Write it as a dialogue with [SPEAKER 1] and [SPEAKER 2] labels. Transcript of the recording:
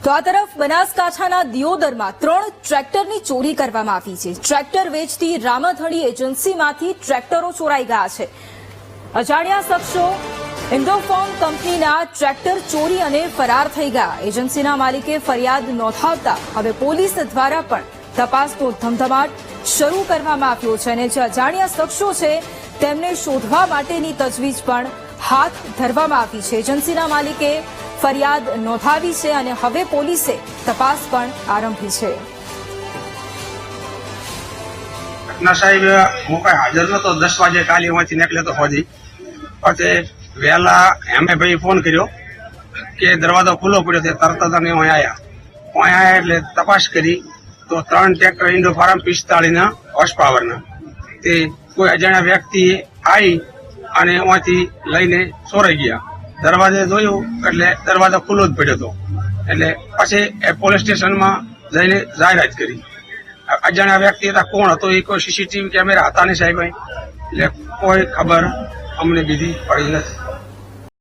[SPEAKER 1] તો આ તરફ બનાસકાંઠાના દિયોદરમાં 3 ટ્રેક્ટરની ચોરી કરવામાં આવી છે। ટ્રેક્ટર વેચતી રામાધણી એજન્સીમાંથી ટ્રેક્ટરો ચોરાઈ ગયા છે। અજાણ્યા શખ્સો ઇન્ડોફોર્મ કંપનીના ટ્રેક્ટર ચોરી અને ફરાર થઈ ગયા। એજન્સીના માલિકે ફરિયાદ નોંધાવતા હવે પોલીસ દ્વારા પણ તપાસનો ધમધમાટ શરૂ કરવામાં આવ્યો છે અને જે અજાણ્યા શખ્સો છે તેમને શોધવા માટેની તજવીજ પણ હાથ ધરવામાં આવી છે। એજન્સીના માલિકે ફરિયાદ નોંધાવી છે અને હવે પોલીસે તપાસ પણ આરંભી છે।
[SPEAKER 2] ઘટના સાહેબ હું કઈ હાજર નતો 10 વાગે કાલે અહીંથી નીકળ્યો તો હોજી પછી વહેલા એમે ભાઈ ફોન કર્યો કે દરવાજો ખુલ્લો પડ્યો છે તરત જ અમે અહીં આવ્યા એટલે તપાસ કરી તો 3 ટ્રેક્ટર ઇન્ડોફાર્મ 45 ના હોર્સ પાવરના તે કોઈ અજાણ્યા વ્યક્તિ આવી અને અહીંથી લઈને ચોરાઈ ગયા। દરવાજે જોયું એટલે દરવાજો ખુલ્લો જ પડ્યો હતો એટલે પછી પોલીસ સ્ટેશનમાં જઈને જાહેરાત કરી। અજાણ્યા વ્યક્તિ હતા કોણ હતો એ કોઈ સીસીટીવી કેમેરા હતા નહીં સાહેબ, એટલે કોઈ ખબર અમને બીજી પડી નથી।